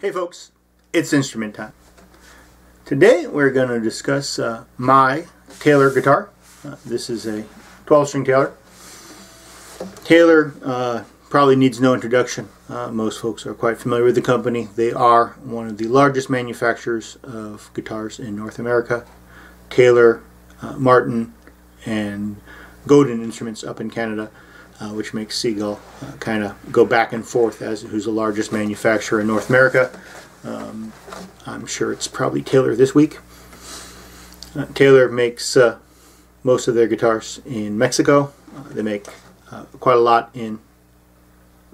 Hey folks, it's instrument time. Today we're going to discuss my Taylor guitar. This is a 12-string Taylor. Taylor probably needs no introduction. Most folks are quite familiar with the company. They are one of the largest manufacturers of guitars in North America. Taylor, Martin, and Godin Instruments up in Canada, which makes Seagull kind of go back and forth as who's the largest manufacturer in North America. I'm sure it's probably Taylor this week. Taylor makes most of their guitars in Mexico. They make quite a lot in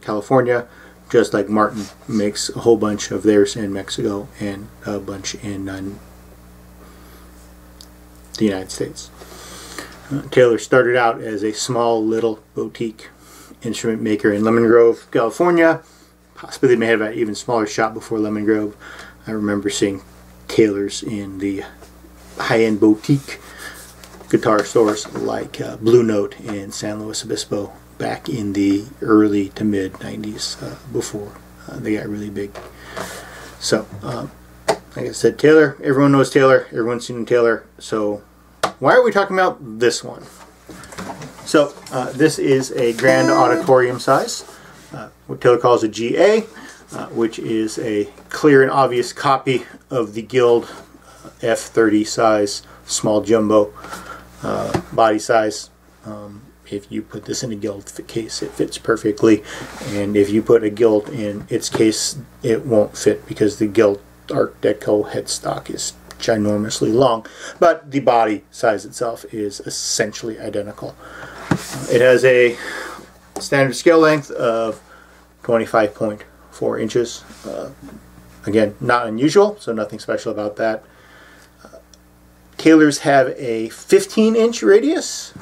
California, just like Martin makes a whole bunch of theirs in Mexico and a bunch in the United States. Taylor started out as a small little boutique instrument maker in Lemon Grove, California. Possibly they may have an even smaller shop before Lemon Grove. I remember seeing Taylors in the high-end boutique guitar stores like Blue Note in San Luis Obispo back in the early to mid 90s before they got really big. So, like I said, Taylor, everyone knows Taylor, everyone's seen Taylor, so why are we talking about this one? So, this is a grand auditorium size, what Taylor calls a GA, which is a clear and obvious copy of the Guild F30 size, small jumbo body size. If you put this in a Guild case, it fits perfectly, and if you put a Guild in its case, it won't fit because the Guild Art Deco headstock is ginormously long, but the body size itself is essentially identical. It has a standard scale length of 25.4 inches. Again, not unusual, so nothing special about that. Taylors have a 15-inch radius,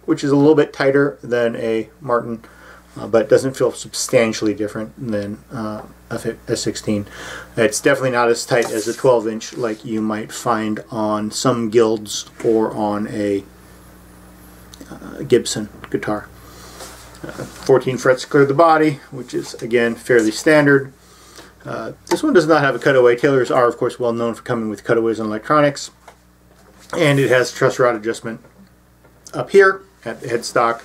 which is a little bit tighter than a Martin, but doesn't feel substantially different than a 16. It's definitely not as tight as a 12-inch like you might find on some Guilds or on a Gibson guitar. 14 frets clear the body, which is again fairly standard. This one does not have a cutaway. Taylors are of course well known for coming with cutaways on electronics, and it has truss rod adjustment up here at the headstock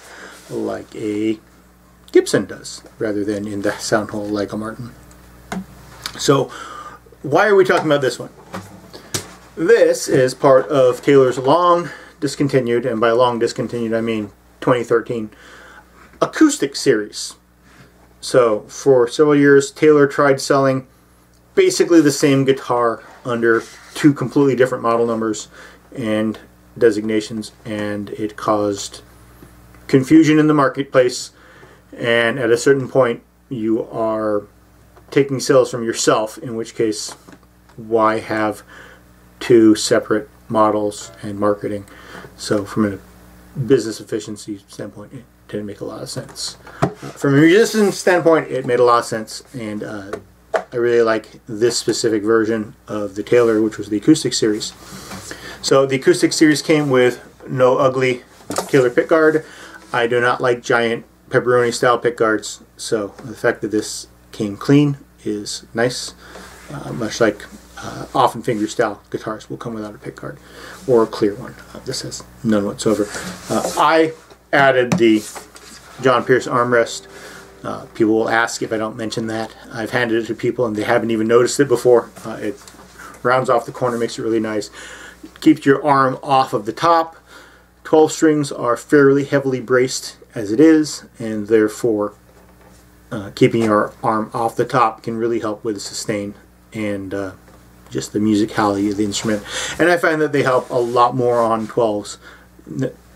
like a Gibson does, rather than in the sound hole like a Martin. So why are we talking about this one? This is part of Taylor's long discontinued, and by long discontinued I mean 2013, Acoustic Series. So for several years Taylor tried selling basically the same guitar under two completely different model numbers and designations, and it caused confusion in the marketplace. And at a certain point you are taking sales from yourself, in which case why have two separate models and marketing? So from a business efficiency standpoint it didn't make a lot of sense. From a musician standpoint it made a lot of sense, and I really like this specific version of the Taylor, which was the Acoustic Series. So the Acoustic Series came with no ugly Taylor pickguard. I do not like giant pepperoni style pickguards, so the fact that this came clean is nice, much like often finger style guitars will come without a pickguard or a clear one. This has none whatsoever. I added the John Pierce armrest. People will ask if I don't mention that. I've handed it to people and they haven't even noticed it before. It rounds off the corner, makes it really nice. Keeps your arm off of the top. 12 strings are fairly heavily braced as it is, and therefore keeping your arm off the top can really help with the sustain and just the musicality of the instrument. And I find that they help a lot more on 12s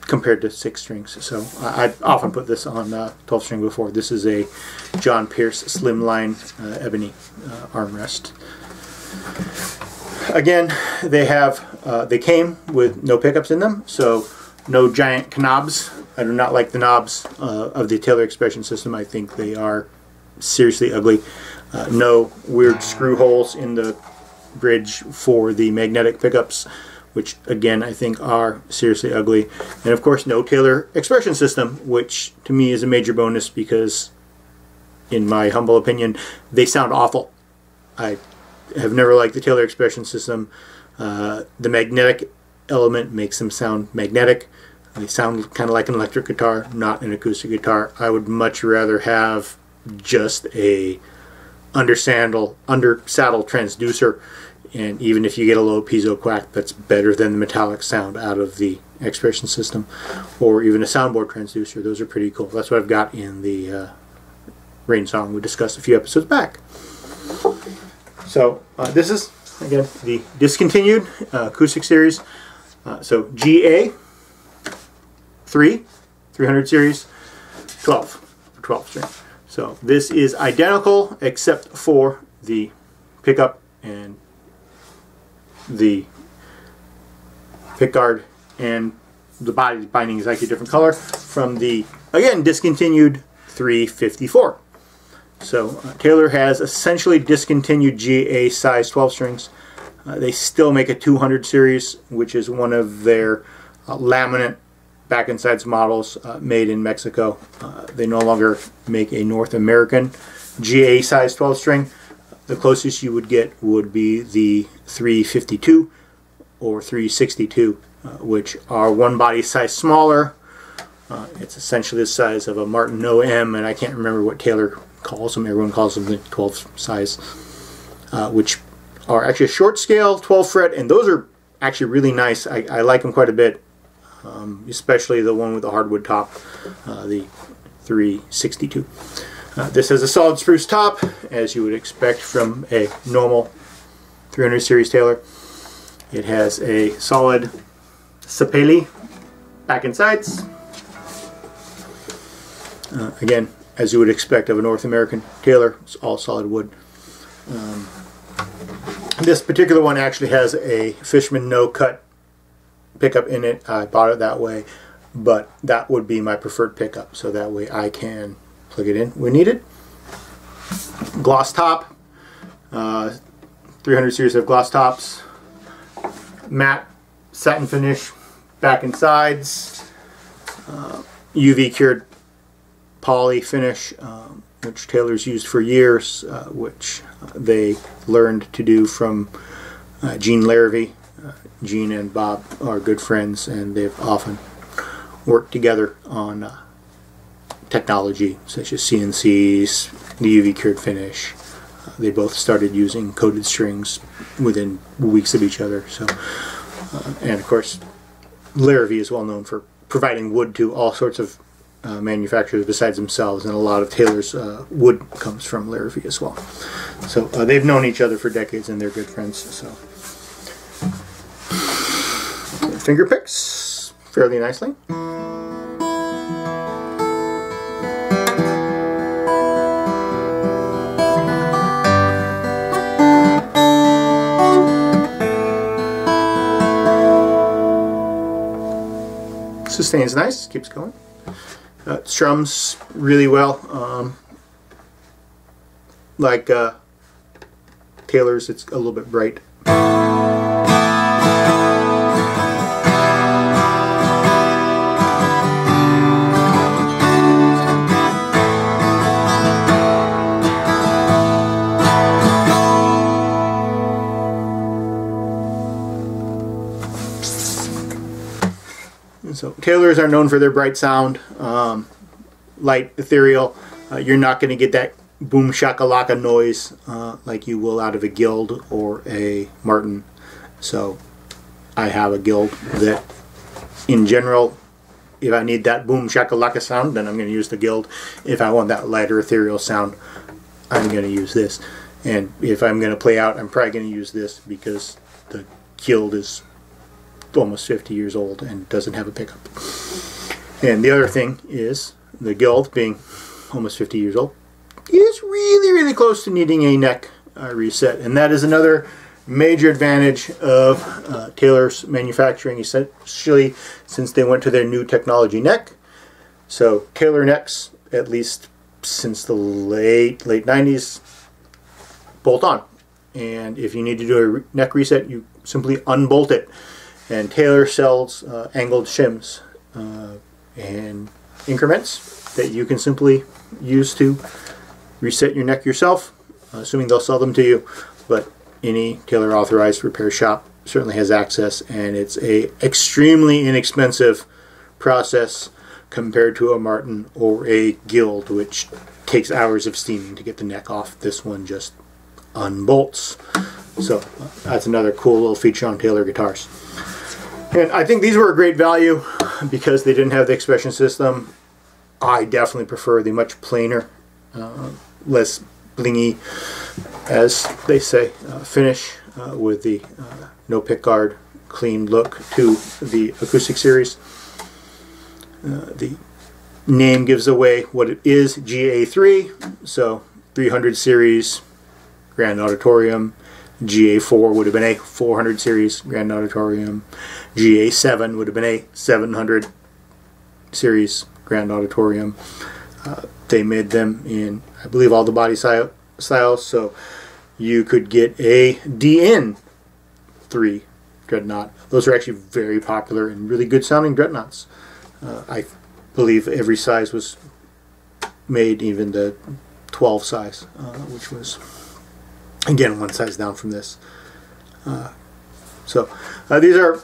compared to 6 strings. So I often put this on 12 string before. This is a John Pierce Slimline ebony armrest. Again, they came with no pickups in them, so no giant knobs. I do not like the knobs of the Taylor Expression System. I think they are seriously ugly. No weird screw holes in the bridge for the magnetic pickups, which again I think are seriously ugly. And of course no Taylor Expression System, which to me is a major bonus because in my humble opinion they sound awful. I have never liked the Taylor expression system. The magnetic element makes them sound magnetic. They sound kind of like an electric guitar, not an acoustic guitar. I would much rather have just a under saddle transducer, and even if you get a low piezo quack, that's better than the metallic sound out of the expression system, or even a soundboard transducer. Those are pretty cool. That's what I've got in the Rain song we discussed a few episodes back. So this is, again, the discontinued acoustic series. So GA3-12 series, 12 string. So this is identical except for the pickup and the pickguard, and the body binding is actually a different color from the, again, discontinued 354. So Taylor has essentially discontinued GA size 12 strings. They still make a 200 series, which is one of their laminate back and sides models made in Mexico. They no longer make a North American GA size 12 string. The closest you would get would be the 352 or 362, which are one body size smaller. It's essentially the size of a Martin OM, and I can't remember what Taylor calls them. Everyone calls them the 12 size, which are actually a short scale 12 fret, and those are actually really nice. I like them quite a bit. Especially the one with the hardwood top, the 362. This has a solid spruce top, as you would expect from a normal 300 series Taylor. It has a solid Sapele back and sides. Again, as you would expect of a North American Taylor, it's all solid wood. This particular one actually has a Fishman no-cut pickup in it. I bought it that way, but that would be my preferred pickup, so that way I can plug it in when needed. Gloss top. 300 series of gloss tops. Matte satin finish back and sides. UV cured poly finish, which Taylor's used for years, which they learned to do from Gene Larrivee. Gene and Bob are good friends, and they've often worked together on technology such as CNCs, the UV cured finish. They both started using coated strings within weeks of each other. So, and of course, Larrivee is well known for providing wood to all sorts of manufacturers besides themselves, and a lot of Taylor's wood comes from Larrivee as well. So they've known each other for decades, and they're good friends. So. Finger picks fairly nicely. Sustains nice, keeps going. Strums really well. Like Taylor's, it's a little bit bright. So Taylors are known for their bright sound, light, ethereal. You're not going to get that boom shakalaka noise like you will out of a Guild or a Martin. So I have a Guild that, in general, if I need that boom shakalaka sound, then I'm going to use the Guild. If I want that lighter ethereal sound, I'm going to use this. And if I'm going to play out, I'm probably going to use this because the Guild is almost 50 years old and doesn't have a pickup. And the other thing is, the Guild, being almost 50 years old, is really close to needing a neck reset, and that is another major advantage of Taylor's manufacturing, essentially since they went to their new technology neck. So Taylor necks, at least since the late 90s, bolt on, and if you need to do a neck reset, you simply unbolt it. And Taylor sells angled shims and increments that you can simply use to reset your neck yourself. assuming they'll sell them to you, but any Taylor authorized repair shop certainly has access, and it's a extremely inexpensive process compared to a Martin or a Guild, which takes hours of steaming to get the neck off. This one just unbolts. So that's another cool little feature on Taylor guitars. And I think these were a great value because they didn't have the expression system. I definitely prefer the much plainer, less blingy, as they say, finish with the no pickguard, clean look to the Acoustic Series. The name gives away what it is, GA3, so 300 series, Grand Auditorium. GA4 would have been a 400 series Grand Auditorium. GA7 would have been a 700 series Grand Auditorium. They made them in, I believe, all the body styles, so you could get a DN3 dreadnought. Those are actually very popular and really good sounding dreadnoughts. I believe every size was made, even the 12 size, which was, again, one size down from this. These are,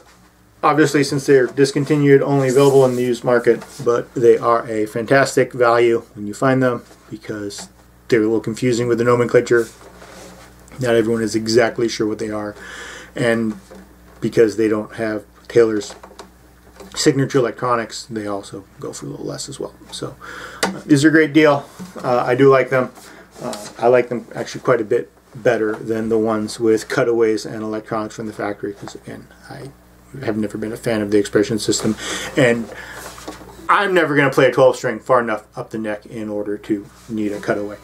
obviously, since they're discontinued, only available in the used market, but they are a fantastic value when you find them because they're a little confusing with the nomenclature. Not everyone is exactly sure what they are, and because they don't have Taylor's signature electronics, they also go for a little less as well. So these are a great deal. I do like them. I like them actually quite a bit better than the ones with cutaways and electronics from the factory, because again, I have never been a fan of the expression system, and I'm never going to play a 12 string far enough up the neck in order to need a cutaway.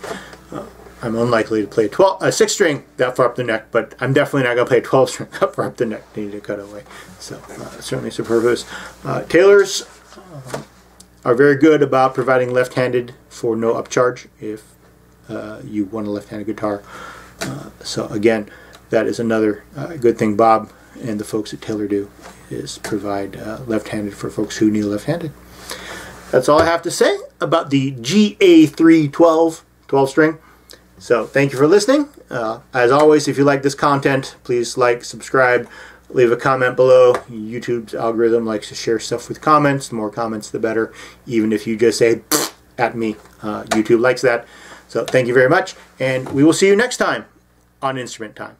I'm unlikely to play a 6 string that far up the neck, but I'm definitely not going to play a 12 string that far up the neck to need a cutaway. So certainly superfluous. Taylors are very good about providing left-handed for no upcharge if you want a left-handed guitar. So again, that is another good thing Bob and the folks at Taylor do, is provide left-handed for folks who need left-handed. That's all I have to say about the GA3-12 12 string. So thank you for listening. As always, if you like this content, please like, subscribe, leave a comment below. YouTube's algorithm likes to share stuff with comments. The more comments, the better. Even if you just say at me, YouTube likes that. So thank you very much, and we will see you next time on Instrument Time.